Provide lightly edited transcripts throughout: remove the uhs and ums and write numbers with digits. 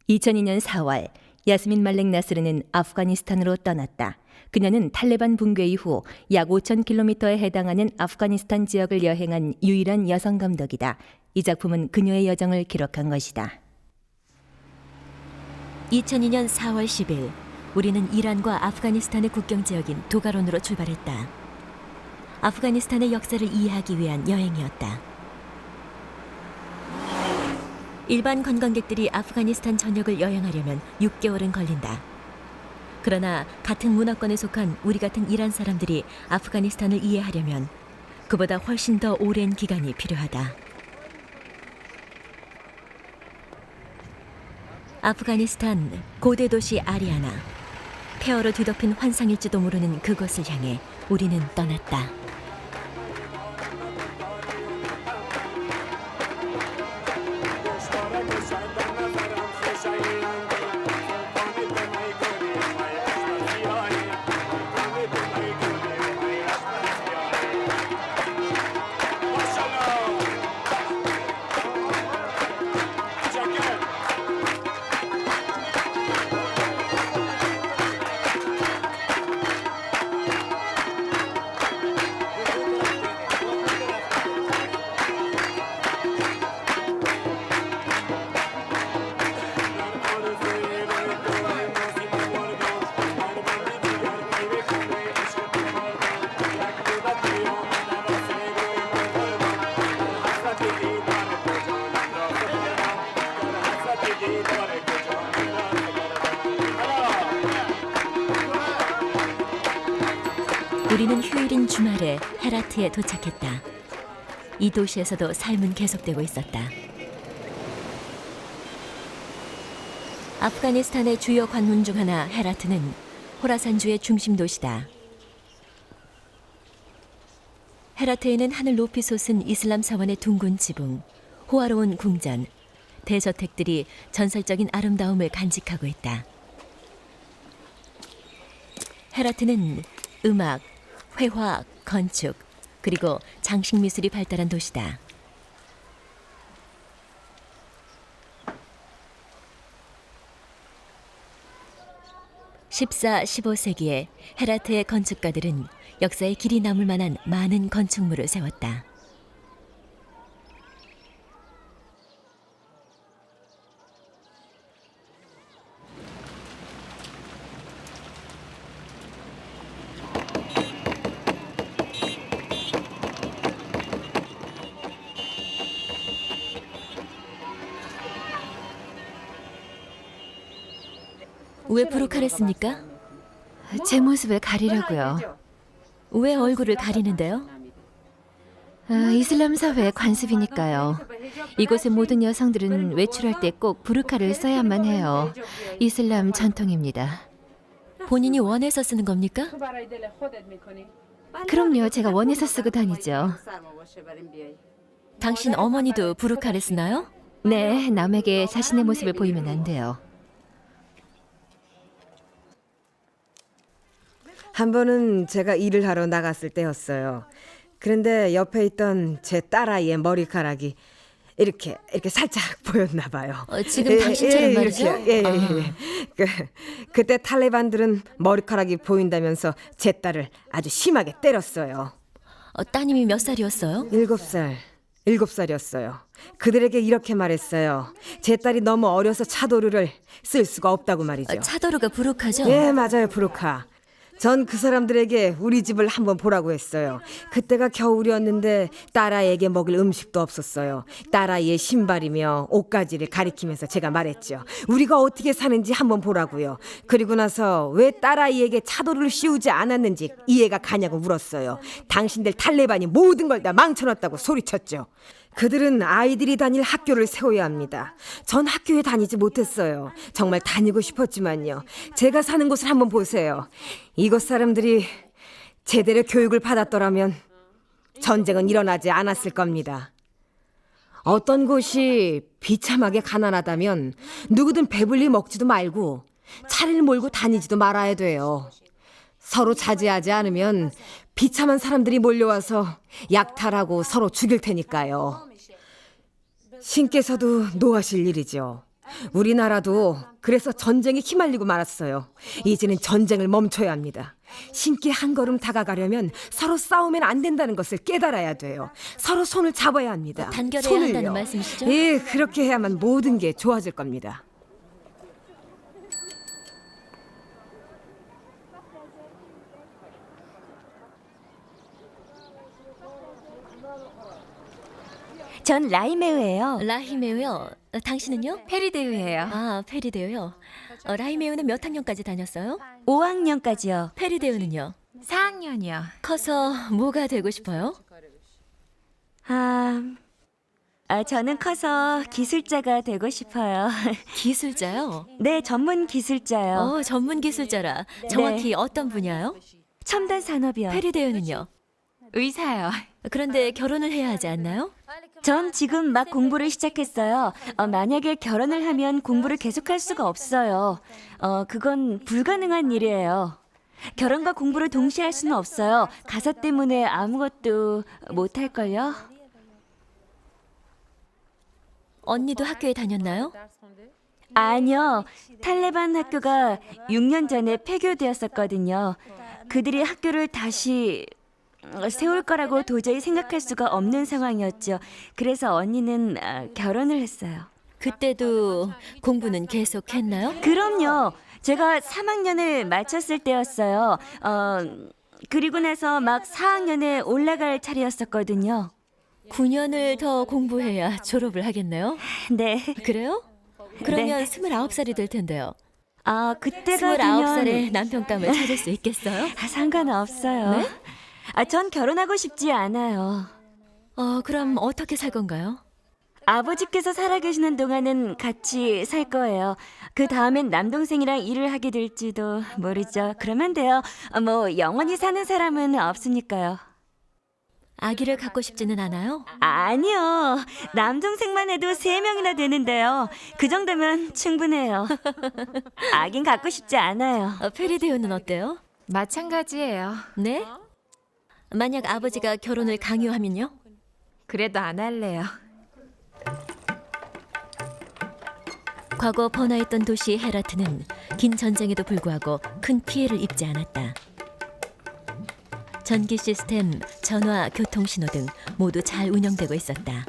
2002년 4월 야스민 말렉 나스르는 아프가니스탄으로 떠났다. 그녀는 탈레반 붕괴 이후 약 5,000km에 해당하는 아프가니스탄 지역을 여행한 유일한 여성 감독이다. 이 작품은 그녀의 여정을 기록한 것이다. 2002년 4월 10일, 우리는 이란과 아프가니스탄의 국경 지역인 도가론으로 출발했다. 아프가니스탄의 역사를 이해하기 위한 여행이었다. 일반 관광객들이 아프가니스탄 전역을 여행하려면 6개월은 걸린다. 그러나 같은 문화권에 속한 우리 같은 이란 사람들이 아프가니스탄을 이해하려면 그보다 훨씬 더 오랜 기간이 필요하다. 아프가니스탄 고대 도시 아리아나. 폐허로 뒤덮인 환상일지도 모르는 그곳을 향해 우리는 떠났다. 우리는 휴일인 주말에 헤라트에 도착했다. 이 도시에서도 삶은 계속되고 있었다. 아프가니스탄의 주요 관문 중 하나 헤라트는 호라산주의 중심 도시다. 헤라트에는 하늘 높이 솟은 이슬람 사원의 둥근 지붕, 호화로운 궁전, 대저택들이 전설적인 아름다움을 간직하고 있다. 헤라트는 음악, 회화, 건축, 그리고 장식 미술이 발달한 도시다. 14, 15세기에 헤라트의 건축가들은 역사에 길이 남을 만한 많은 건축물을 세웠다. 왜 부르카를 씁니까? 제 모습을 가리려고요. 왜 얼굴을 가리는데요? 이슬람 사회의 관습이니까요. 이곳의 모든 여성들은 외출할 때 꼭 부르카를 써야만 해요. 이슬람 전통입니다. 본인이 원해서 쓰는 겁니까? 그럼요, 제가 원해서 쓰고 다니죠. 당신 어머니도 부르카를 쓰나요? 네, 남에게 자신의 모습을 보이면 안 돼요. 한 번은 제가 일을 하러 나갔을 때였어요. 그런데 옆에 있던 제 딸아이의 머리카락이 이렇게 살짝 보였나 봐요. 지금 당신처럼 말이죠? 그때 탈레반들은 머리카락이 보인다면서 제 딸을 아주 심하게 때렸어요. 따님이 몇 살이었어요? 7살이었어요. 그들에게 이렇게 말했어요. 제 딸이 너무 어려서 차도르를 쓸 수가 없다고 말이죠. 차도르가 부르카죠? 예, 맞아요, 부르카. 전 그 사람들에게 우리 집을 한번 보라고 했어요. 그때가 겨울이었는데 딸아이에게 먹을 음식도 없었어요. 딸아이의 신발이며 옷가지를 가리키면서 제가 말했죠. 우리가 어떻게 사는지 한번 보라고요. 그리고 나서 왜 딸아이에게 차도를 씌우지 않았는지 이해가 가냐고 물었어요. 당신들 탈레반이 모든 걸 다 망쳐놨다고 소리쳤죠. 그들은 아이들이 다닐 학교를 세워야 합니다. 전 학교에 다니지 못했어요. 정말 다니고 싶었지만요. 제가 사는 곳을 한번 보세요. 이곳 사람들이 제대로 교육을 받았더라면 전쟁은 일어나지 않았을 겁니다. 어떤 곳이 비참하게 가난하다면 누구든 배불리 먹지도 말고 차를 몰고 다니지도 말아야 돼요. 서로 자제하지 않으면 비참한 사람들이 몰려와서 약탈하고 서로 죽일 테니까요. 신께서도 노하실 일이죠. 우리나라도 그래서 전쟁에 휘말리고 말았어요. 이제는 전쟁을 멈춰야 합니다. 신께 한 걸음 다가가려면 서로 싸우면 안 된다는 것을 깨달아야 돼요. 서로 손을 잡아야 합니다. 단결해야 손을요. 한다는 말씀이시죠? 예, 그렇게 해야만 모든 게 좋아질 겁니다. 전 라이메우예요. 라히메우요. 당신은요? 페리데우예요. 아, 페리데우요. 라히메우는 몇 학년까지 다녔어요? 5학년까지요. 페리데우는요? 4학년이요. 커서 뭐가 되고 싶어요? 저는 커서 기술자가 되고 싶어요. 기술자요? 네, 전문 기술자요. 전문 기술자라. 정확히 어떤 분야요? 첨단 산업이요. 페리데우는요? 의사요. 그런데 결혼을 해야 하지 않나요? 전 지금 막 공부를 시작했어요. 만약에 결혼을 하면 공부를 계속할 수가 없어요. 그건 불가능한 일이에요. 결혼과 공부를 동시에 할 수는 없어요. 가사 때문에 아무것도 못 할걸요? 언니도 학교에 다녔나요? 아니요. 탈레반 학교가 6년 전에 폐교되었었거든요. 그들이 학교를 다시 세울 거라고 도저히 생각할 수가 없는 상황이었죠. 그래서 언니는 결혼을 했어요. 그때도 공부는 계속 했나요? 그럼요. 제가 3학년을 마쳤을 때였어요. 그리고 나서 막 4학년에 올라갈 차례였었거든요. 9년을 더 공부해야 졸업을 하겠네요? 네. 그래요? 그러면 29살이 될 텐데요. 그때가 29살에 되면 남편감을 찾을 수 있겠어요? 상관없어요. 네? 전 결혼하고 싶지 않아요. 그럼 어떻게 살 건가요? 아버지께서 살아계시는 동안은 같이 살 거예요. 그 다음엔 남동생이랑 일을 하게 될지도 모르죠. 그러면 돼요. 뭐 영원히 사는 사람은 없으니까요. 아기를 갖고 싶지는 않아요? 아니요. 남동생만 해도 3명이나 되는데요. 그 정도면 충분해요. 아긴 갖고 싶지 않아요. 페리데우는 어때요? 마찬가지예요. 네? 만약 아버지가 결혼을 강요하면요? 그래도 안 할래요. 과거 번화했던 도시 헤라트는 긴 전쟁에도 불구하고 큰 피해를 입지 않았다. 전기 시스템, 전화, 교통신호 등 모두 잘 운영되고 있었다.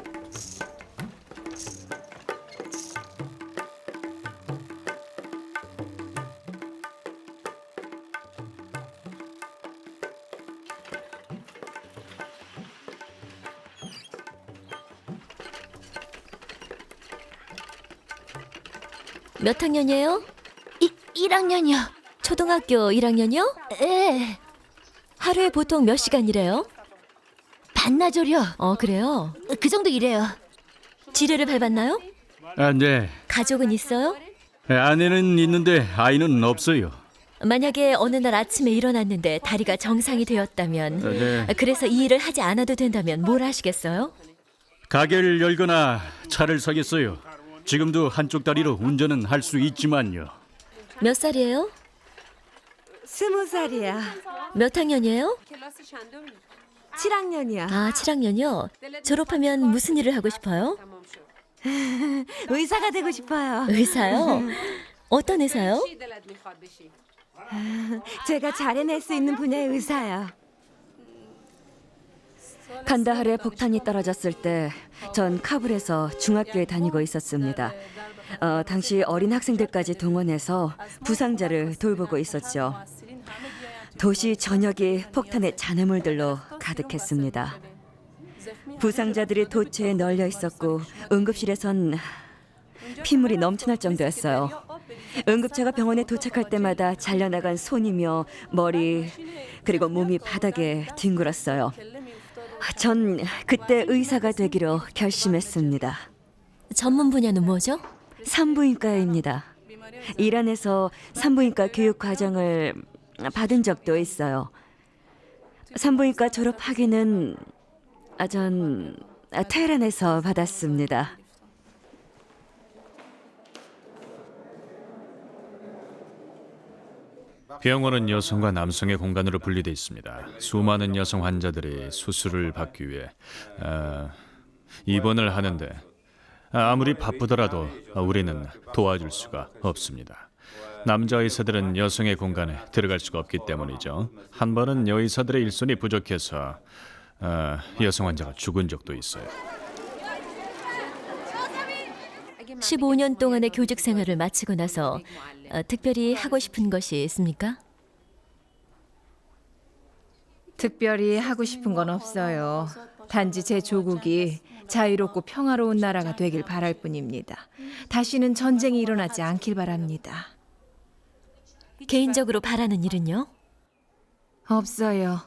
몇 학년이에요? 1학년이요. 초등학교 1학년이요? 네. 하루에 보통 몇 시간 일해요? 반나절이요. 그래요? 그 정도 일해요. 지뢰를 밟았나요? 네. 가족은 있어요? 아내는 있는데 아이는 없어요. 만약에 어느 날 아침에 일어났는데 다리가 정상이 되었다면, 네. 그래서 이 일을 하지 않아도 된다면 뭘 하시겠어요? 가게를 열거나 차를 사겠어요. 지금도 한쪽 다리로 운전은 할 수 있지만요. 몇 살이에요? 20살이야. 몇 학년이에요? 7학년이야. 7학년이요? 졸업하면 무슨 일을 하고 싶어요? 의사가 되고 싶어요. 의사요? 어떤 의사요? 제가 잘 해낼 수 있는 분야의 의사요. 간다하르에 폭탄이 떨어졌을 때 전 카불에서 중학교에 다니고 있었습니다. 당시 어린 학생들까지 동원해서 부상자를 돌보고 있었죠. 도시 전역이 폭탄의 잔해물들로 가득했습니다. 부상자들이 도처에 널려 있었고 응급실에선 피물이 넘쳐날 정도였어요. 응급차가 병원에 도착할 때마다 잘려나간 손이며 머리 그리고 몸이 바닥에 뒹굴었어요. 전 그때 의사가 되기로 결심했습니다. 전문 분야는 뭐죠? 산부인과입니다. 이란에서 산부인과 교육 과정을 받은 적도 있어요. 산부인과 졸업 학위는 전 테헤란에서 받았습니다. 병원은 여성과 남성의 공간으로 분리되어 있습니다. 수많은 여성 환자들이 수술을 받기 위해 입원을 하는데 아무리 바쁘더라도 우리는 도와줄 수가 없습니다. 남자 의사들은 여성의 공간에 들어갈 수가 없기 때문이죠. 한 번은 여의사들의 일손이 부족해서 여성 환자가 죽은 적도 있어요. 15년 동안의 교직 생활을 마치고 나서 특별히 하고 싶은 것이 있습니까? 특별히 하고 싶은 건 없어요. 단지 제 조국이 자유롭고 평화로운 나라가 되길 바랄 뿐입니다. 다시는 전쟁이 일어나지 않길 바랍니다. 개인적으로 바라는 일은요? 없어요.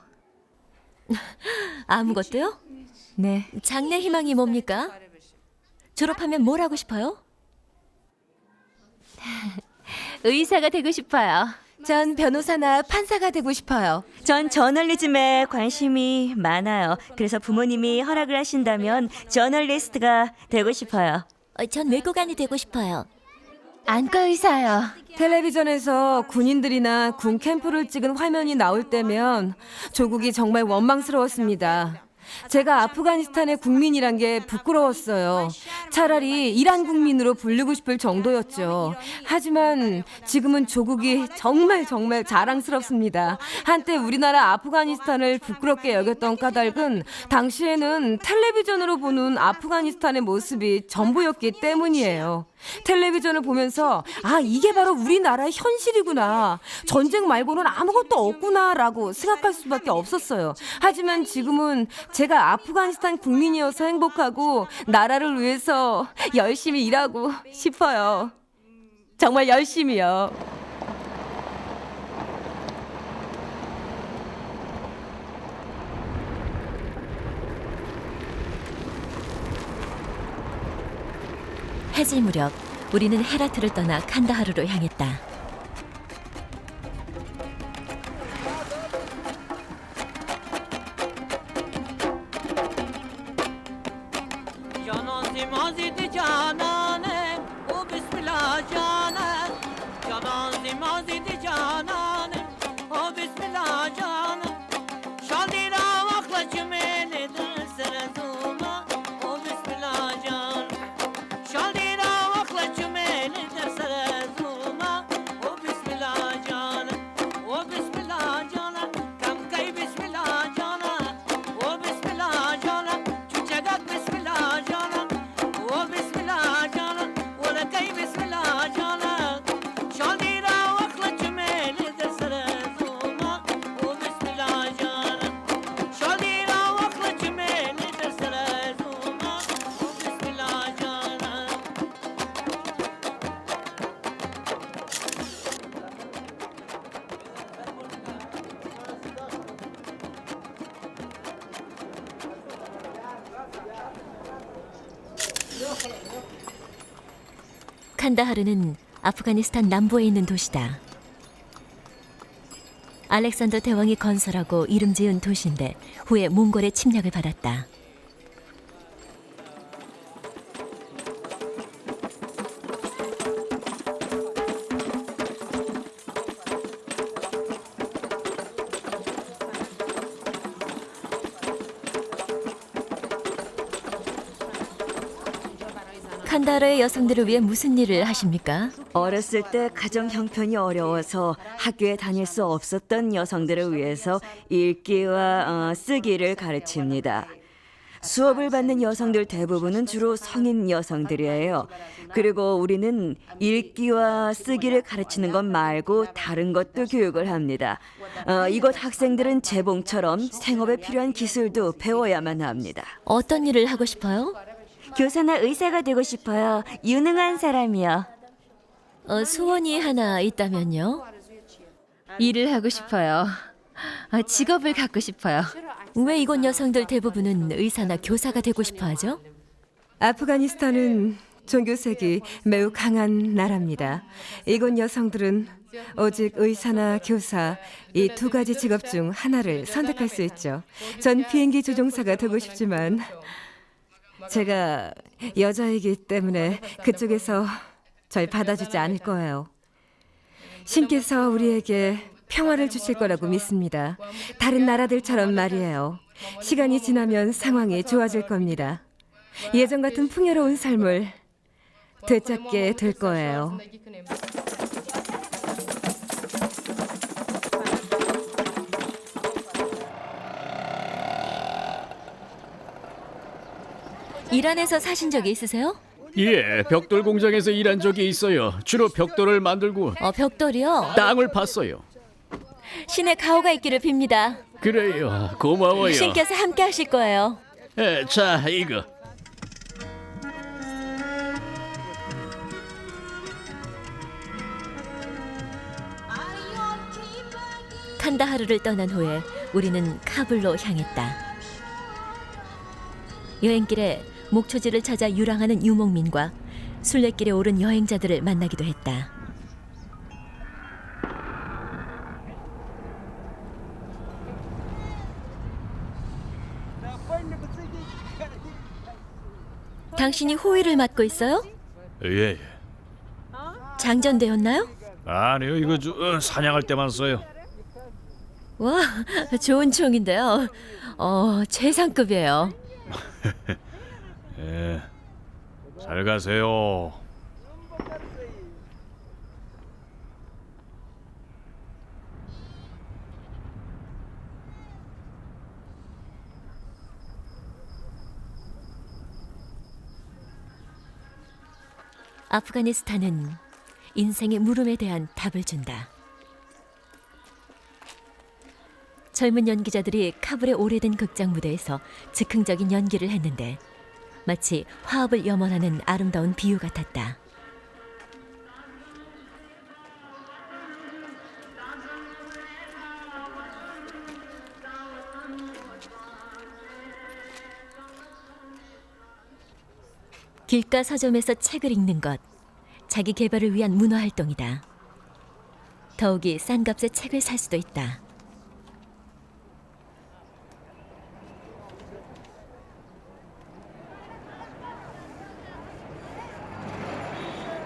아무것도요? 네. 장래 희망이 뭡니까? 졸업하면 뭘 하고 싶어요? 의사가 되고 싶어요. 전 변호사나 판사가 되고 싶어요. 전 저널리즘에 관심이 많아요. 그래서 부모님이 허락을 하신다면 저널리스트가 되고 싶어요. 전 외교관이 되고 싶어요. 안과 의사요. 텔레비전에서 군인들이나 군 캠프를 찍은 화면이 나올 때면 조국이 정말 원망스러웠습니다. 제가 아프가니스탄의 국민이란 게 부끄러웠어요. 차라리 이란 국민으로 불리고 싶을 정도였죠. 하지만 지금은 조국이 정말 자랑스럽습니다. 한때 우리나라 아프가니스탄을 부끄럽게 여겼던 까닭은 당시에는 텔레비전으로 보는 아프가니스탄의 모습이 전부였기 때문이에요. 텔레비전을 보면서 이게 바로 우리나라의 현실이구나. 전쟁 말고는 아무것도 없구나라고 생각할 수밖에 없었어요. 하지만 지금은 제가 아프가니스탄 국민이어서 행복하고 나라를 위해서 열심히 일하고 싶어요. 정말 열심히요. 해질 무렵 우리는 헤라트를 떠나 칸다하르로 향했다. 칸다하르는 아프가니스탄 남부에 있는 도시다. 알렉산더 대왕이 건설하고 이름 지은 도시인데 후에 몽골의 침략을 받았다. 칸다하르의 여성들을 위해 무슨 일을 하십니까? 어렸을 때 가정 형편이 어려워서 학교에 다닐 수 없었던 여성들을 위해서 읽기와 쓰기를 가르칩니다. 수업을 받는 여성들 대부분은 주로 성인 여성들이에요. 그리고 우리는 읽기와 쓰기를 가르치는 것 말고 다른 것도 교육을 합니다. 이곳 학생들은 재봉처럼 생업에 필요한 기술도 배워야만 합니다. 어떤 일을 하고 싶어요? 교사나 의사가 되고 싶어요. 유능한 사람이요. 소원이 하나 있다면요? 일을 하고 싶어요. 직업을 갖고 싶어요. 왜 이곳 여성들 대부분은 의사나 교사가 되고 싶어 하죠? 아프가니스탄은 종교색이 매우 강한 나라입니다. 이곳 여성들은 오직 의사나 교사 이 두 가지 직업 중 하나를 선택할 수 있죠. 전 비행기 조종사가 되고 싶지만 제가 여자이기 때문에 그쪽에서 절 받아주지 않을 거예요. 신께서 우리에게 평화를 주실 거라고 믿습니다. 다른 나라들처럼 말이에요. 시간이 지나면 상황이 좋아질 겁니다. 예전 같은 풍요로운 삶을 되찾게 될 거예요. 이란에서 사신 적이 있으세요? 예, 벽돌 공장에서 일한 적이 있어요. 주로 벽돌을 만들고 벽돌이요? 땅을 팠어요. 신의 가호가 있기를 빕니다. 그래요, 고마워요. 신께서 함께 하실 거예요. 자, 이거. 칸다하르를 떠난 후에 우리는 카불로 향했다. 여행길에 목초지를 찾아 유랑하는 유목민과 순례길에 오른 여행자들을 만나기도 했다. 당신이 호위를 맡고 있어요? 예. 장전되었나요? 아니요, 이거 사냥할 때만 써요. 와, 좋은 총인데요. 최상급이에요. 예. 잘 가세요. 아프가니스탄은 인생의 물음에 대한 답을 준다. 젊은 연기자들이 카불의 오래된 극장 무대에서 즉흥적인 연기를 했는데 마치 화합을 염원하는 아름다운 비유 같았다. 길가 서점에서 책을 읽는 것, 자기 개발을 위한 문화 활동이다. 더욱이 싼 값에 책을 살 수도 있다.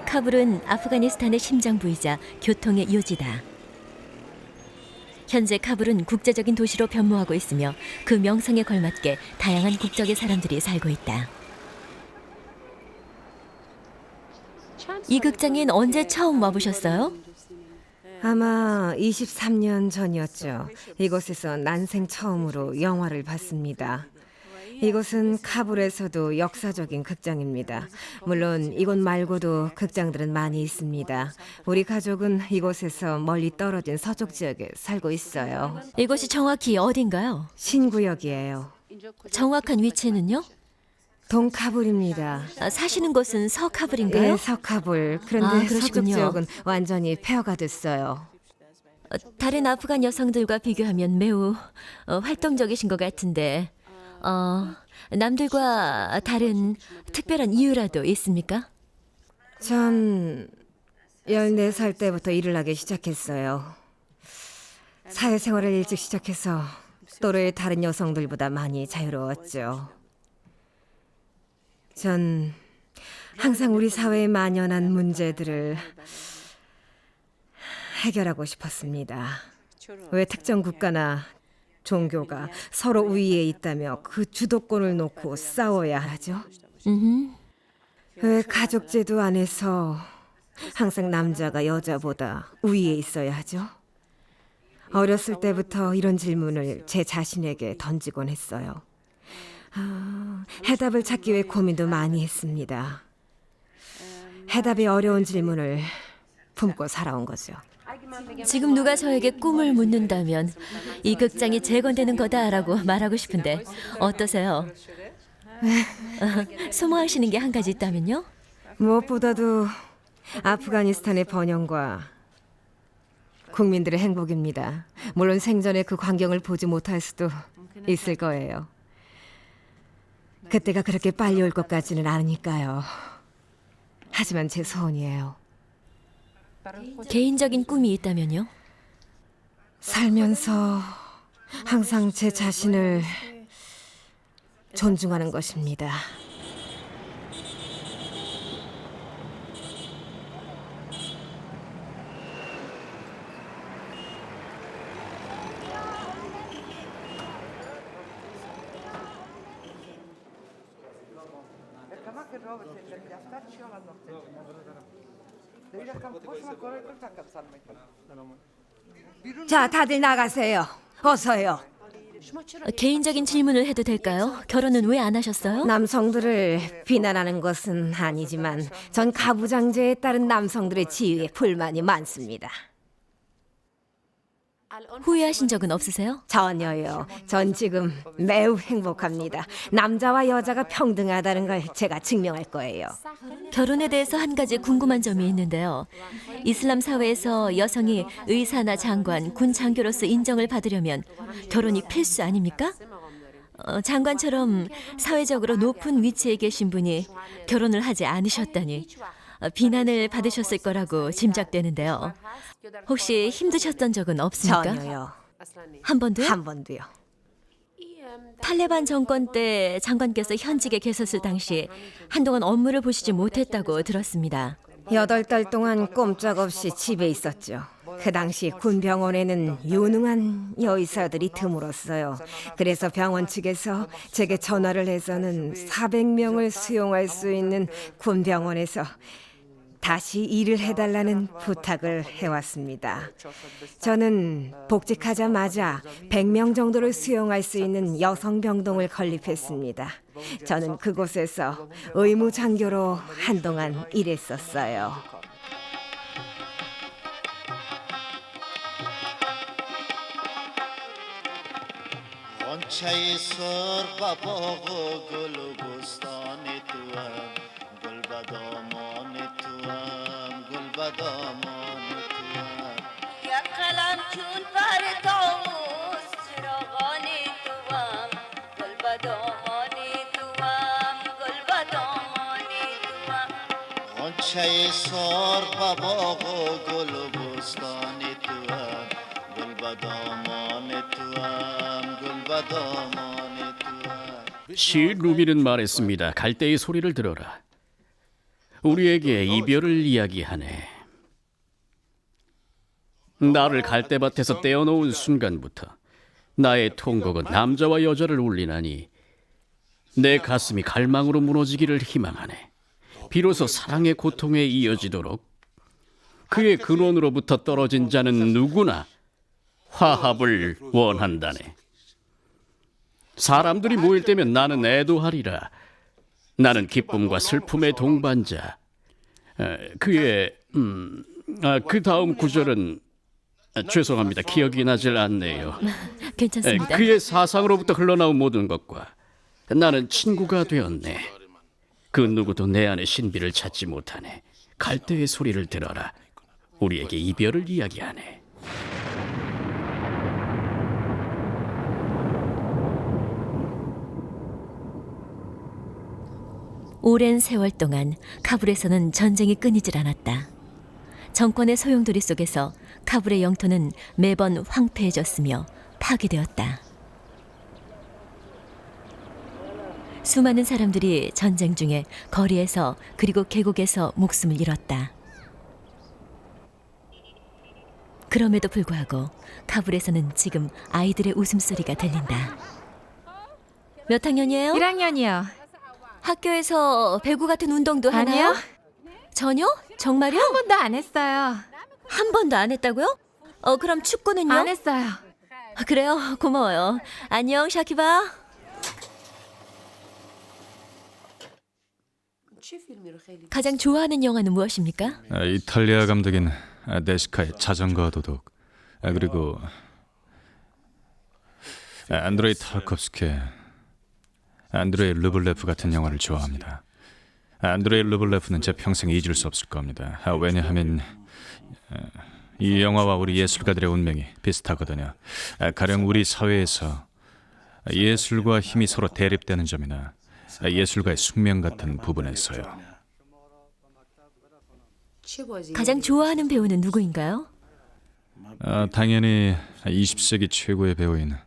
카불은 아프가니스탄의 심장부이자 교통의 요지다. 현재 카불은 국제적인 도시로 변모하고 있으며 그 명성에 걸맞게 다양한 국적의 사람들이 살고 있다. 이 극장엔 언제 처음 와보셨어요? 아마 23년 전이었죠. 이곳에서 난생 처음으로 영화를 봤습니다. 이곳은 카불에서도 역사적인 극장입니다. 물론 이곳 말고도 극장들은 많이 있습니다. 우리 가족은 이곳에서 멀리 떨어진 서쪽 지역에 살고 있어요. 이곳이 정확히 어딘가요? 신구역이에요. 정확한 위치는요? 동카불입니다. 사시는 곳은 서카불인가요? 예, 서카불. 그런데 서쪽 그러시군요. 지역은 완전히 폐허가 됐어요. 다른 아프간 여성들과 비교하면 매우 활동적이신 것 같은데 남들과 다른 특별한 이유라도 있습니까? 전 14살 때부터 일을 하기 시작했어요. 사회생활을 일찍 시작해서 또래 다른 여성들보다 많이 자유로웠죠. 전 항상 우리 사회에 만연한 문제들을 해결하고 싶었습니다. 왜 특정 국가나 종교가 서로 우위에 있다며 그 주도권을 놓고 싸워야 하죠? 왜 가족제도 안에서 항상 남자가 여자보다 우위에 있어야 하죠? 어렸을 때부터 이런 질문을 제 자신에게 던지곤 했어요. 해답을 찾기 위해 고민도 많이 했습니다. 해답이 어려운 질문을 품고 살아온 거죠. 지금 누가 저에게 꿈을 묻는다면 이 극장이 재건되는 거다라고 말하고 싶은데 어떠세요? 소모하시는 게 한 가지 있다면요? 무엇보다도 아프가니스탄의 번영과 국민들의 행복입니다. 물론 생전에 그 광경을 보지 못할 수도 있을 거예요. 그때가 그렇게 빨리 올 것까지는 않으니까요. 하지만 제 소원이에요. 개인적인 꿈이 있다면요? 살면서 항상 제 자신을 존중하는 것입니다. 자, 다들 나가세요. 어서요. 개인적인 질문을 해도 될까요? 결혼은 왜 안 하셨어요? 남성들을 비난하는 것은 아니지만 전 가부장제에 따른 남성들의 지위에 불만이 많습니다. 후회하신 적은 없으세요? 전혀요. 전 지금 매우 행복합니다. 남자와 여자가 평등하다는 걸 제가 증명할 거예요. 결혼에 대해서 한 가지 궁금한 점이 있는데요. 이슬람 사회에서 여성이 의사나 장관, 군 장교로서 인정을 받으려면 결혼이 필수 아닙니까? 장관처럼 사회적으로 높은 위치에 계신 분이 결혼을 하지 않으셨다니 비난을 받으셨을 거라고 짐작되는데요. 혹시 힘드셨던 적은 없습니까? 전혀요. 한 번도요? 한 번도요. 탈레반 정권 때 장관께서 현직에 계셨을 당시 한동안 업무를 보시지 못했다고 들었습니다. 8달 동안 꼼짝없이 집에 있었죠. 그 당시 군병원에는 유능한 여의사들이 드물었어요. 그래서 병원 측에서 제게 전화를 해서는 400명을 수용할 수 있는 군병원에서 다시 일을 해달라는 부탁을 해왔습니다. 저는 복직하자마자 100명 정도를 수용할 수 있는 여성병동을 건립했습니다. 저는 그곳에서 의무장교로 한동안 일했었어요. غنچه سرخ باغ و گل و بستان توام گل بدامان توام گل بدامان توام یا قلم چون پر طاووس چراغان توام گل بدامان توام گل بدامان توام غنچه سرخ باغ و گل و بستان توام گل بدامان توام گل بدامان توام 시 루비는 말했습니다. 갈대의 소리를 들어라. 우리에게 이별을 이야기하네. 나를 갈대밭에서 떼어놓은 순간부터 나의 통곡은 남자와 여자를 울리나니 내 가슴이 갈망으로 무너지기를 희망하네. 비로소 사랑의 고통에 이어지도록 그의 근원으로부터 떨어진 자는 누구나 화합을 원한다네. 사람들이 모일 때면 나는 애도하리라. 나는 기쁨과 슬픔의 동반자. 그 다음 구절은 죄송합니다. 기억이 나질 않네요. 괜찮습니다. 그의 사상으로부터 흘러나온 모든 것과 나는 친구가 되었네. 그 누구도 내 안의 신비를 찾지 못하네. 갈대의 소리를 들어라. 우리에게 이별을 이야기하네. 오랜 세월 동안 카불에서는 전쟁이 끊이질 않았다. 정권의 소용돌이 속에서 카불의 영토는 매번 황폐해졌으며 파괴되었다. 수많은 사람들이 전쟁 중에 거리에서 그리고 계곡에서 목숨을 잃었다. 그럼에도 불구하고 카불에서는 지금 아이들의 웃음소리가 들린다. 몇 학년이에요? 1학년이요. 학교에서 배구 같은 운동도 아니요. 하나요? 전혀? 정말요? 한 번도 안 했어요. 한 번도 안 했다고요? 그럼 축구는요? 안 했어요. 그래요? 고마워요. 안녕, 샤키바. 가장 좋아하는 영화는 무엇입니까? 이탈리아 감독인 데시카의 자전거 도둑, 그리고 안드레이 타르콥스키의 안드레이 르블레프 같은 영화를 좋아합니다. 안드레이 르블레프는 제 평생 잊을 수 없을 겁니다. 왜냐하면 이 영화와 우리 예술가들의 운명이 비슷하거든요. 가령 우리 사회에서 예술과 힘이 서로 대립되는 점이나 예술가의 숙명 같은 부분에서요. 가장 좋아하는 배우는 누구인가요? 당연히 20세기 최고의 배우인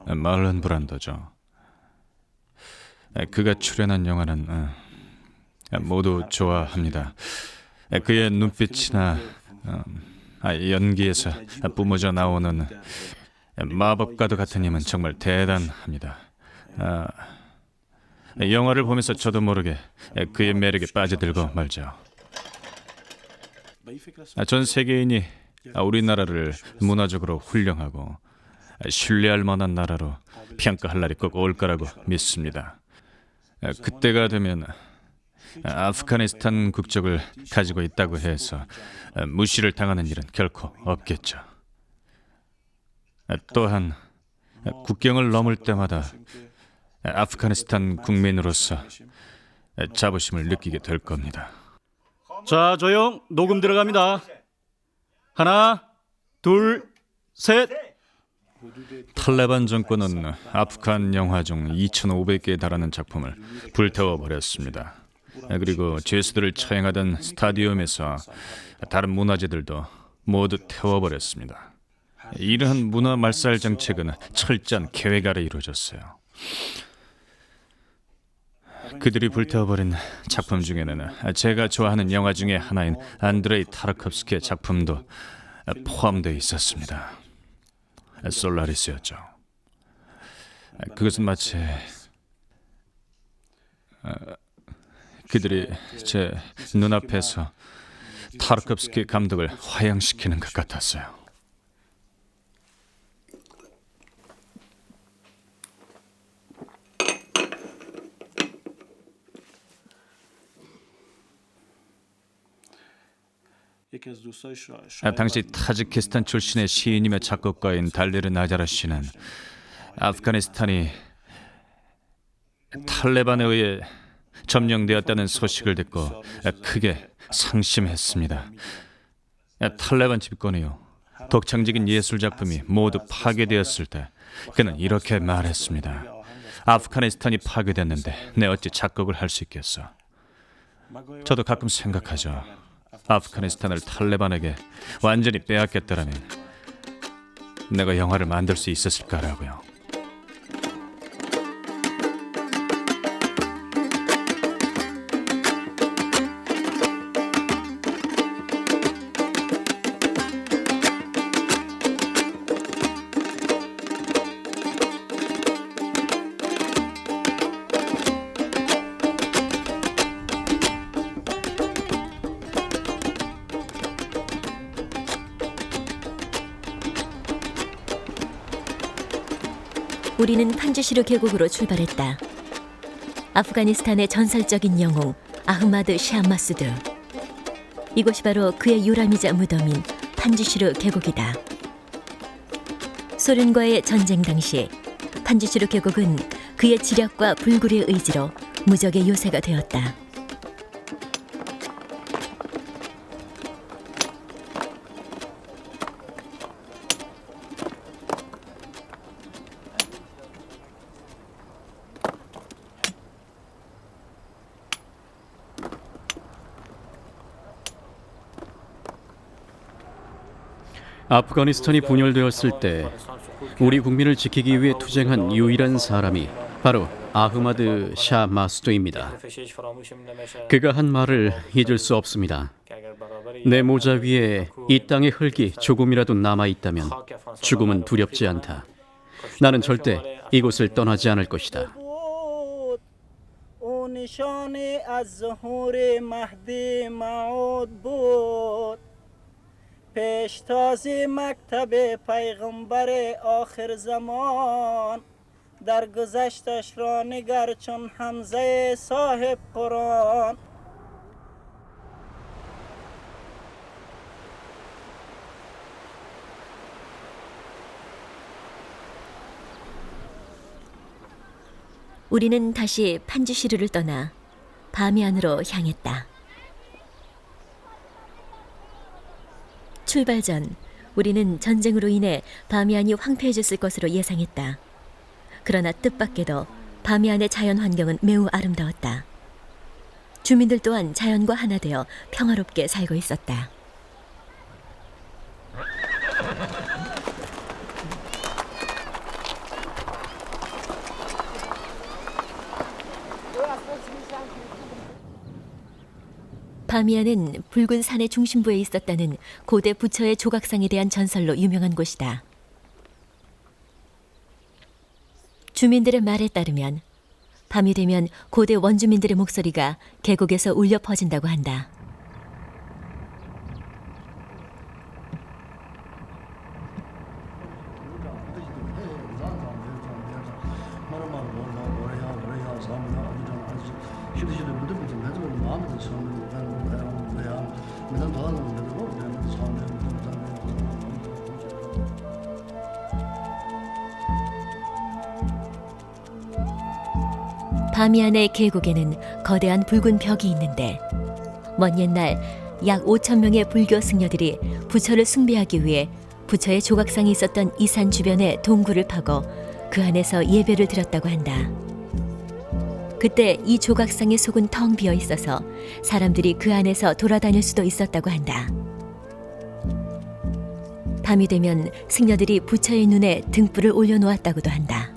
말론 브란도죠. 그가 출연한 영화는 모두 좋아합니다. 그의 눈빛이나 연기에서 뿜어져 나오는 마법과도 같은 힘은 정말 대단합니다. 영화를 보면서 저도 모르게 그의 매력에 빠져들고 말죠. 전 세계인이 우리나라를 문화적으로 훌륭하고 신뢰할 만한 나라로 평가할 날이 꼭 올 거라고 믿습니다. 그때가 되면 아프가니스탄 국적을 가지고 있다고 해서 무시를 당하는 일은 결코 없겠죠. 또한 국경을 넘을 때마다 아프가니스탄 국민으로서 자부심을 느끼게 될 겁니다. 자, 조용. 녹음 들어갑니다. 하나, 둘, 셋. 탈레반 정권은 아프간 영화 중 2,500개에 달하는 작품을 불태워버렸습니다. 그리고 죄수들을 처형하던 스타디움에서 다른 문화재들도 모두 태워버렸습니다. 이러한 문화 말살 정책은 철저한 계획 아래 이루어졌어요. 그들이 불태워버린 작품 중에는 제가 좋아하는 영화 중에 하나인 안드레이 타르콥스키의 작품도 포함되어 있었습니다. 솔라리스였죠. 그것은 마치 그들이 제 눈앞에서 타르콥스키 감독을 화양시키는 것 같았어요. 당시 타지키스탄 출신의 시인이며 작곡가인 달레르 나자라 씨는 아프가니스탄이 탈레반에 의해 점령되었다는 소식을 듣고 크게 상심했습니다. 탈레반 집권이요, 독창적인 예술 작품이 모두 파괴되었을 때 그는 이렇게 말했습니다. 아프가니스탄이 파괴됐는데 내 어찌 작곡을 할 수 있겠어. 저도 가끔 생각하죠. 아프가니스탄을 탈레반에게 완전히 빼앗겼더라면 내가 영화를 만들 수 있었을까라고요. 우리는 판지시르 계곡으로 출발했다. 아프가니스탄의 전설적인 영웅 아흐마드 샤 마수드. 이곳이 바로 그의 요람이자 무덤인 판지시르 계곡이다. 소련과의 전쟁 당시 판지시르 계곡은 그의 지략과 불굴의 의지로 무적의 요새가 되었다. 아프가니스탄이 분열되었을 때 우리 국민을 지키기 위해 투쟁한 유일한 사람이 바로 아흐마드 샤 마수드입니다. 그가 한 말을 잊을 수 없습니다. 내 모자 위에 이 땅의 흙이 조금이라도 남아있다면 죽음은 두렵지 않다. 나는 절대 이곳을 떠나지 않을 것이다. پیشتازی مکتب پیغمبر آخر زمان در گذشتش را نگر چون حمزه صاحب قرآن 우리는 다시 판지시르를 떠나 바미안으로 향했다. 출발 전 우리는 전쟁으로 인해 바미안이 황폐해졌을 것으로 예상했다. 그러나 뜻밖에도 바미안의 자연 환경은 매우 아름다웠다. 주민들 또한 자연과 하나 되어 평화롭게 살고 있었다. 바미안은 붉은 산의 중심부에 있었다는 고대 부처의 조각상에 대한 전설로 유명한 곳이다. 주민들의 말에 따르면 밤이 되면 고대 원주민들의 목소리가 계곡에서 울려 퍼진다고 한다. 바미안의 계곡에는 거대한 붉은 벽이 있는데 먼 옛날 약 5천 명의 불교 승려들이 부처를 숭배하기 위해 부처의 조각상이 있었던 이 산 주변에 동굴을 파고 그 안에서 예배를 드렸다고 한다. 그때 이 조각상의 속은 텅 비어 있어서 사람들이 그 안에서 돌아다닐 수도 있었다고 한다. 밤이 되면 승려들이 부처의 눈에 등불을 올려놓았다고도 한다.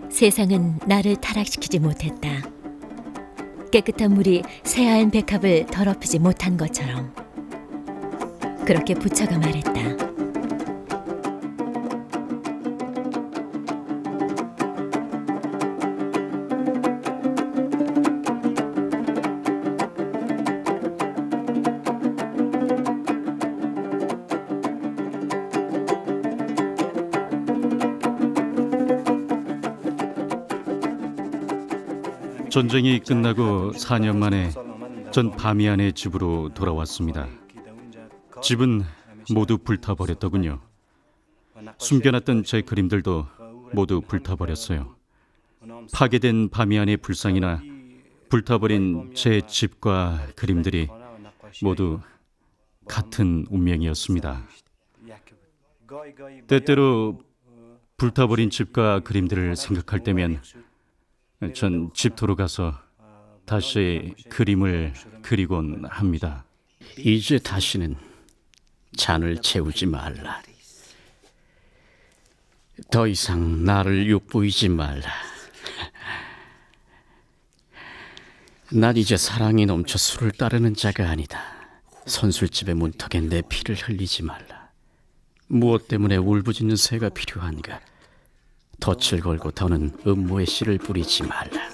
세상은 나를 타락시키지 못했다. 깨끗한 물이 새하얀 백합을 더럽히지 못한 것처럼. 그렇게 부처가 말했다. 전쟁이 끝나고 4년 만에 전 바미안의 집으로 돌아왔습니다. 집은 모두 불타버렸더군요. 숨겨놨던 제 그림들도 모두 불타버렸어요. 파괴된 바미안의 불상이나 불타버린 제 집과 그림들이 모두 같은 운명이었습니다. 때때로 불타버린 집과 그림들을 생각할 때면 전 집터로 가서 다시 그림을 그리곤 합니다. 이제 다시는 잔을 채우지 말라. 더 이상 나를 욕보이지 말라. 난 이제 사랑이 넘쳐 술을 따르는 자가 아니다. 선술집의 문턱에 내 피를 흘리지 말라. 무엇 때문에 울부짖는 새가 필요한가? 덫을 걸고 더는 음모의 씨를 뿌리지 말라.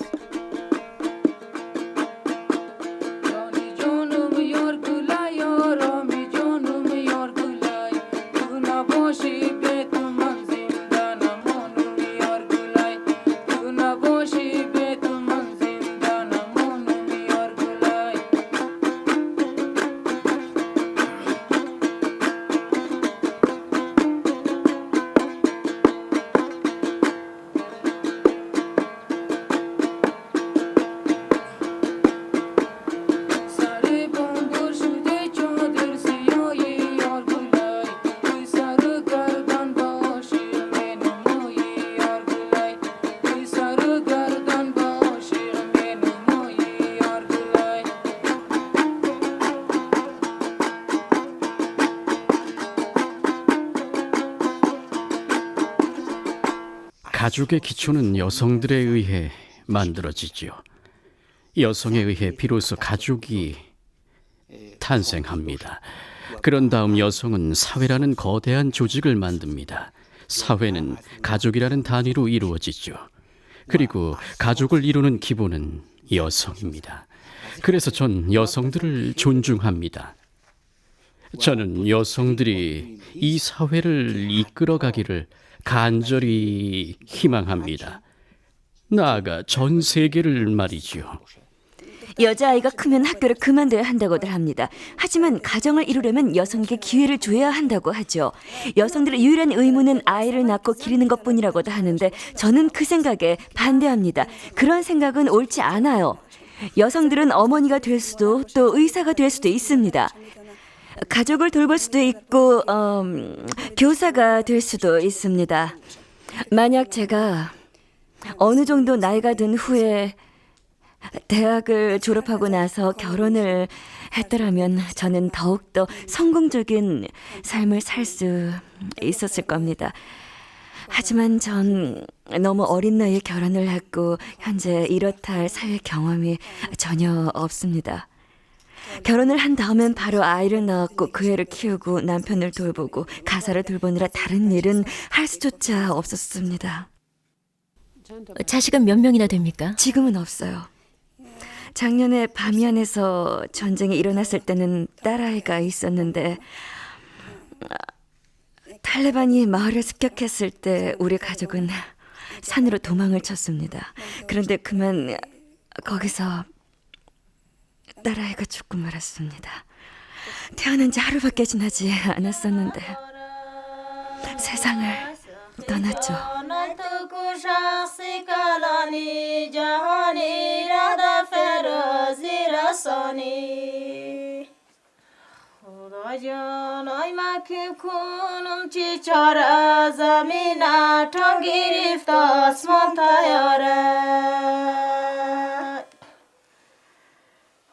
가족의 기초는 여성들에 의해 만들어지지요. 여성에 의해 비로소 가족이 탄생합니다. 그런 다음 여성은 사회라는 거대한 조직을 만듭니다. 사회는 가족이라는 단위로 이루어지죠. 그리고 가족을 이루는 기본은 여성입니다. 그래서 전 여성들을 존중합니다. 저는 여성들이 이 사회를 이끌어가기를 간절히 희망합니다. 나아가 전 세계를 말이지요. 여자아이가 크면 학교를 그만둬야 한다고들 합니다. 하지만 가정을 이루려면 여성에게 기회를 줘야 한다고 하죠. 여성들의 유일한 의무는 아이를 낳고 기르는 것뿐이라고도 하는데 저는 그 생각에 반대합니다. 그런 생각은 옳지 않아요. 여성들은 어머니가 될 수도 또 의사가 될 수도 있습니다. 가족을 돌볼 수도 있고 교사가 될 수도 있습니다. 만약 제가 어느 정도 나이가 든 후에 대학을 졸업하고 나서 결혼을 했더라면 저는 더욱더 성공적인 삶을 살 수 있었을 겁니다. 하지만 전 너무 어린 나이에 결혼을 했고 현재 이렇다 할 사회 경험이 전혀 없습니다. 결혼을 한 다음엔 바로 아이를 낳았고 그 애를 키우고 남편을 돌보고 가사를 돌보느라 다른 일은 할 수조차 없었습니다. 자식은 몇 명이나 됩니까? 지금은 없어요. 작년에 바미안에서 전쟁이 일어났을 때는 딸아이가 있었는데 탈레반이 마을을 습격했을 때 우리 가족은 산으로 도망을 쳤습니다. 그런데 그만 거기서 딸아이가 죽고 말았습니다. 태어난 지 하루밖에 지나지 않았었는데 세상을 떠났죠. خداجانای مکه کنم چی چاره زمین اتم گرفت آسمان تیاره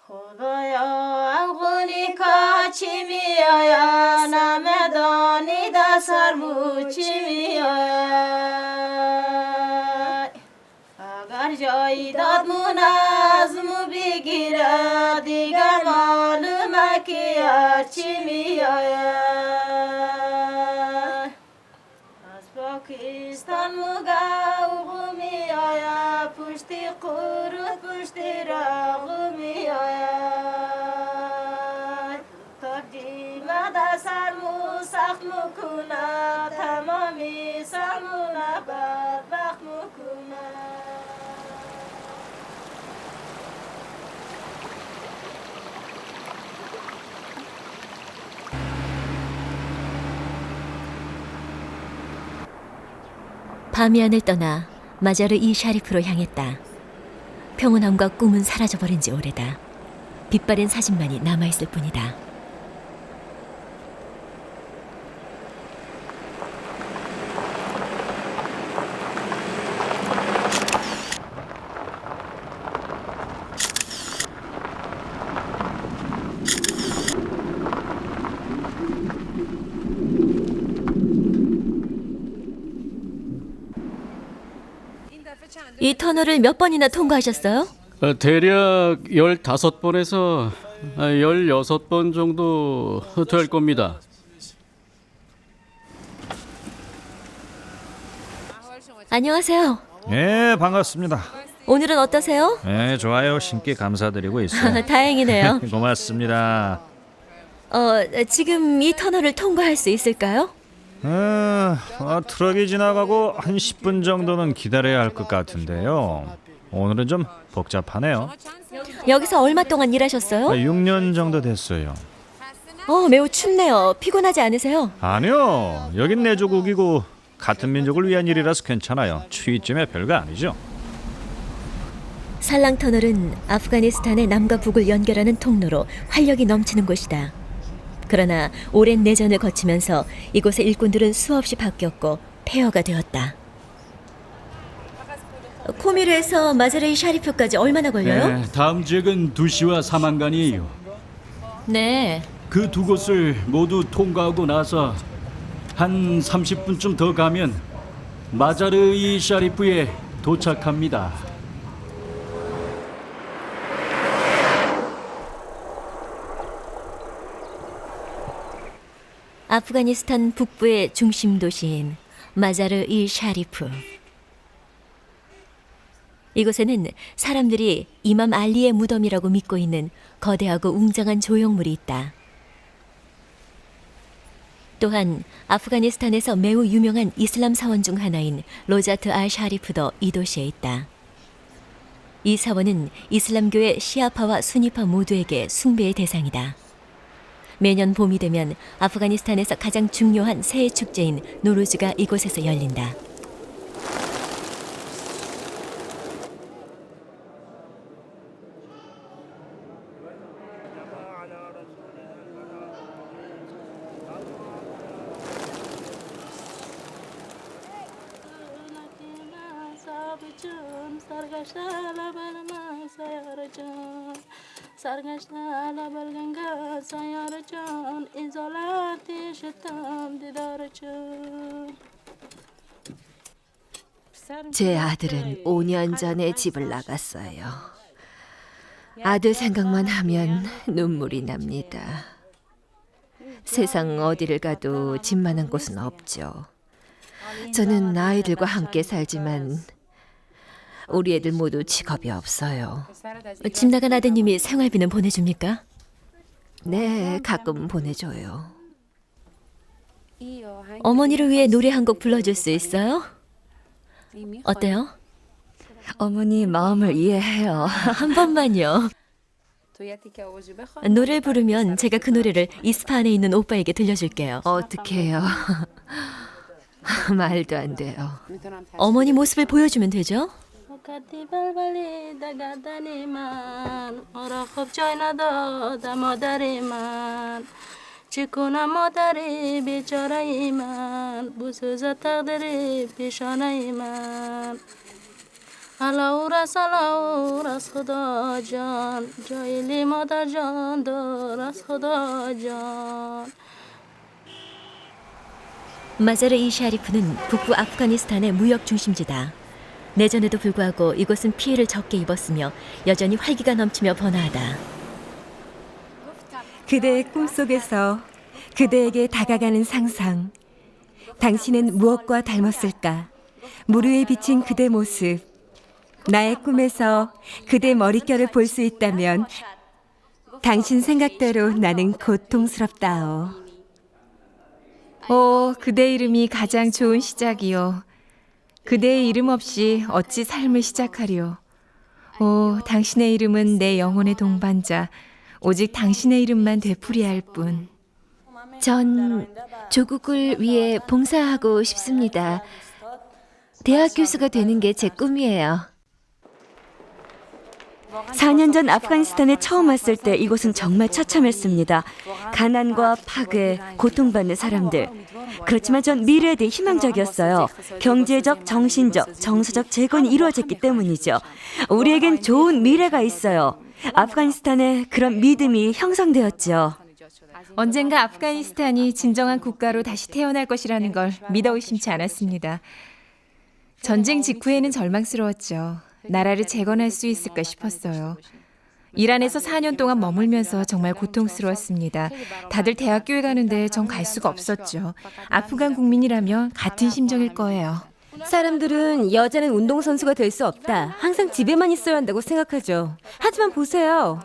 خدایا افغانی که چی میآیا نمیدانی در سرمو چی میآید اگر جایی دادمون از مو بگیره دیگر معلومه که هرچی میآید از پاکستان مگاو میآید پشتی قرود پشتی راغو میآید تقدیم در سرمو سخت مکنه تمامی سرمونه بدبخت مکنه 바미안을 떠나 마자르 이 샤리프로 향했다. 평온함과 꿈은 사라져버린 지 오래다. 빛바랜 사진만이 남아있을 뿐이다. 이 터널을 몇 번이나 통과하셨어요? 대략 15번에서 16번 정도 될 겁니다. 안녕하세요. 예, 반갑습니다. 오늘은 어떠세요? 예, 좋아요. 신께 감사드리고 있어요. 다행이네요. 고맙습니다. 지금 이 터널을 통과할 수 있을까요? 트럭이 지나가고 한 10분 정도는 기다려야 할 것 같은데요. 오늘은 좀 복잡하네요. 여기서 얼마 동안 일하셨어요? 6년 정도 됐어요. 매우 춥네요. 피곤하지 않으세요? 아니요, 여긴 내 조국이고 같은 민족을 위한 일이라서 괜찮아요. 추위쯤에 별거 아니죠. 살랑 터널은 아프가니스탄의 남과 북을 연결하는 통로로 활력이 넘치는 곳이다. 그러나 오랜 내전을 거치면서 이곳의 일꾼들은 수없이 바뀌었고 폐허가 되었다. 코미르에서 마자르이 샤리프까지 얼마나 걸려요? 네, 다음 지역은 2시와 3안간이에요. 네. 그 두 곳을 모두 통과하고 나서 한 30분쯤 더 가면 마자르이 샤리프에 도착합니다. 아프가니스탄 북부의 중심 도시인 마자르 이 샤리프. 이곳에는 사람들이 이맘 알리의 무덤이라고 믿고 있는 거대하고 웅장한 조형물이 있다. 또한 아프가니스탄에서 매우 유명한 이슬람 사원 중 하나인 로자트 알 샤리프도 이 도시에 있다. 이 사원은 이슬람교의 시아파와 수니파 모두에게 숭배의 대상이다. 매년 봄이 되면 아프가니스탄에서 가장 중요한 새해 축제인 노루즈가 이곳에서 열린다. 제 아들은 5년 전에 집을 나갔어요. 아들 생각만 하면 눈물이 납니다. 세상 어디를 가도 집만한 곳은 없죠. 저는 아이들과 함께 살지만 우리 애들 모두 직업이 없어요. 집 나간 아드님이 생활비는 보내줍니까? 네, 가끔 보내줘요. 어머니를 위해 노래 한 곡 불러줄 수 있어요? 어때요? 어머니 마음을 이해해요. 한 번만요. 노래를 부르면 제가 그 노래를 이스파한에 있는 오빠에게 들려줄게요. 어떡해요? 말도 안 돼요. 어머니 모습을 보여주면 되죠? وقتی بلبلی دگردن من آرا خوب جای نداد مادر من چه کنم مادری بیچاره من بسوز تقدیر پیشانه من الاو رس خدا جان جایلی مادر جان دار از خدا جان 마자르-이 샤리프는 북부 아프가니스탄의 무역 중심지다. 내전에도 불구하고 이곳은 피해를 적게 입었으며 여전히 활기가 넘치며 번화하다. 그대의 꿈속에서 그대에게 다가가는 상상. 당신은 무엇과 닮았을까? 무르에 비친 그대 모습. 나의 꿈에서 그대 머릿결을 볼 수 있다면 당신 생각대로 나는 고통스럽다오. 오, 그대 이름이 가장 좋은 시작이요. 그대의 이름 없이 어찌 삶을 시작하리요. 오, 당신의 이름은 내 영혼의 동반자. 오직 당신의 이름만 되풀이할 뿐. 전 조국을 위해 봉사하고 싶습니다. 대학 교수가 되는 게 제 꿈이에요. 4년 전 아프가니스탄에 처음 왔을 때 이곳은 정말 처참했습니다. 가난과 파괴, 고통받는 사람들. 그렇지만 전 미래에 대해 희망적이었어요. 경제적, 정신적, 정서적 재건이 이루어졌기 때문이죠. 우리에겐 좋은 미래가 있어요. 아프가니스탄에 그런 믿음이 형성되었죠. 언젠가 아프가니스탄이 진정한 국가로 다시 태어날 것이라는 걸 믿어 의심치 않았습니다. 전쟁 직후에는 절망스러웠죠. 나라를 재건할 수 있을까 싶었어요. 이란에서 4년 동안 머물면서 정말 고통스러웠습니다. 다들 대학교에 가는데 전 갈 수가 없었죠. 아프간 국민이라면 같은 심정일 거예요. 사람들은 여자는 운동선수가 될 수 없다. 항상 집에만 있어야 한다고 생각하죠. 하지만 보세요.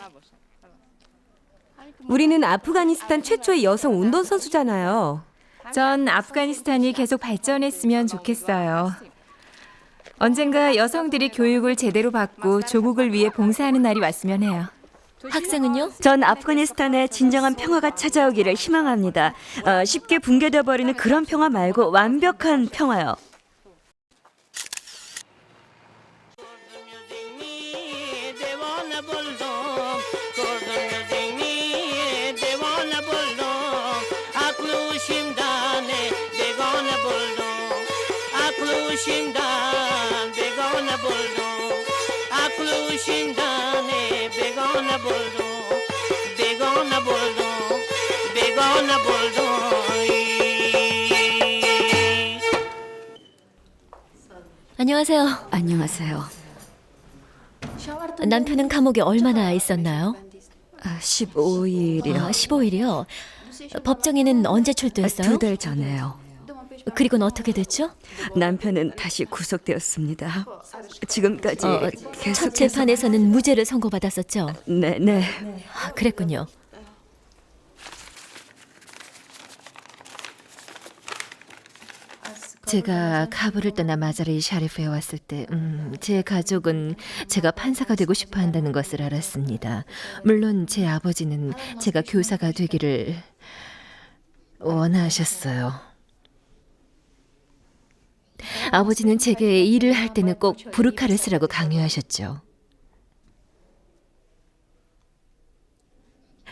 우리는 아프가니스탄 최초의 여성 운동선수잖아요. 전 아프가니스탄이 계속 발전했으면 좋겠어요. 언젠가 여성들이 교육을 제대로 받고 조국을 위해 봉사하는 날이 왔으면 해요. 학생은요? 전 아프가니스탄에 진정한 평화가 찾아오기를 희망합니다. 쉽게 붕괴되어 버리는 그런 평화 말고 완벽한 평화요. 안녕하세요. 안녕하세요. 남편은 감옥에 얼마나 있었나요? 15일이요. 15일이요? 법정에는 언제 출두했어요? 2달 전에요. 그리고는 어떻게 됐죠? 남편은 다시 구속되었습니다. 지금까지 첫 재판에서는 무죄를 선고받았었죠? 네. 그랬군요. 제가 카불을 떠나 마자르 샤리프에 왔을 때 제 가족은 제가 판사가 되고 싶어 한다는 것을 알았습니다. 물론 제 아버지는 제가 교사가 되기를 원하셨어요. 아버지는 제게 일을 할 때는 꼭 부르카를 쓰라고 강요하셨죠.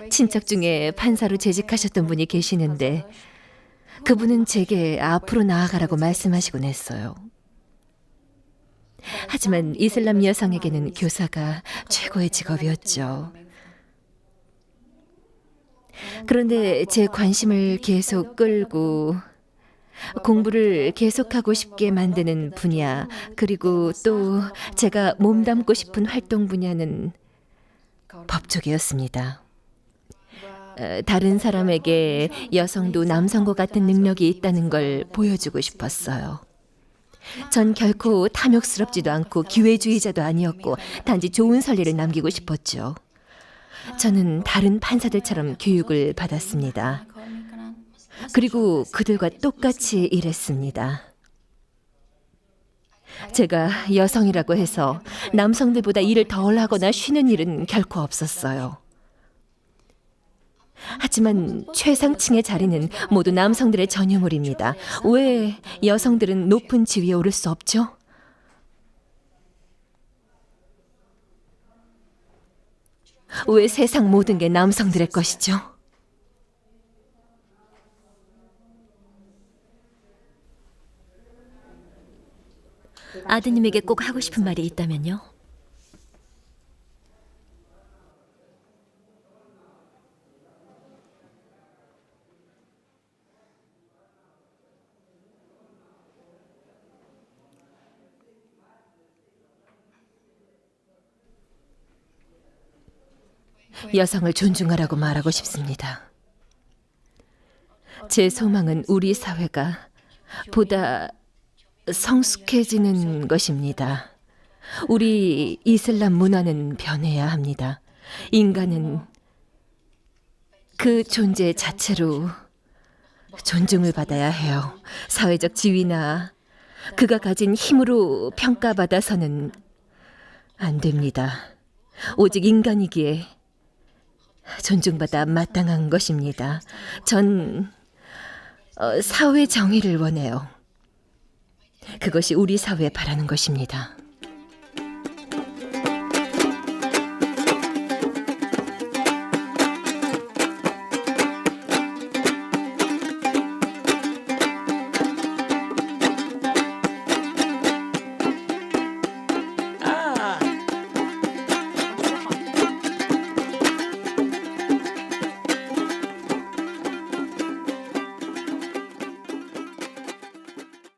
친척 중에 판사로 재직하셨던 분이 계시는데 그분은 제게 앞으로 나아가라고 말씀하시곤 했어요. 하지만 이슬람 여성에게는 교사가 최고의 직업이었죠. 그런데 제 관심을 계속 끌고 공부를 계속하고 싶게 만드는 분야, 그리고 또 제가 몸담고 싶은 활동 분야는 법 쪽이었습니다. 다른 사람에게 여성도 남성과 같은 능력이 있다는 걸 보여주고 싶었어요. 전 결코 탐욕스럽지도 않고 기회주의자도 아니었고 단지 좋은 선례를 남기고 싶었죠. 저는 다른 판사들처럼 교육을 받았습니다. 그리고 그들과 똑같이 일했습니다. 제가 여성이라고 해서 남성들보다 일을 덜 하거나 쉬는 일은 결코 없었어요. 하지만 최상층의 자리는 모두 남성들의 전유물입니다. 왜 여성들은 높은 지위에 오를 수 없죠? 왜 세상 모든 게 남성들의 것이죠? 아드님에게 꼭 하고 싶은 말이 있다면요? 여성을 존중하라고 말하고 싶습니다. 제 소망은 우리 사회가 보다 성숙해지는 것입니다. 우리 이슬람 문화는 변해야 합니다. 인간은 그 존재 자체로 존중을 받아야 해요. 사회적 지위나 그가 가진 힘으로 평가받아서는 안 됩니다. 오직 인간이기에 존중받아 마땅한 것입니다. 전 사회 정의를 원해요. 그것이 우리 사회에 바라는 것입니다.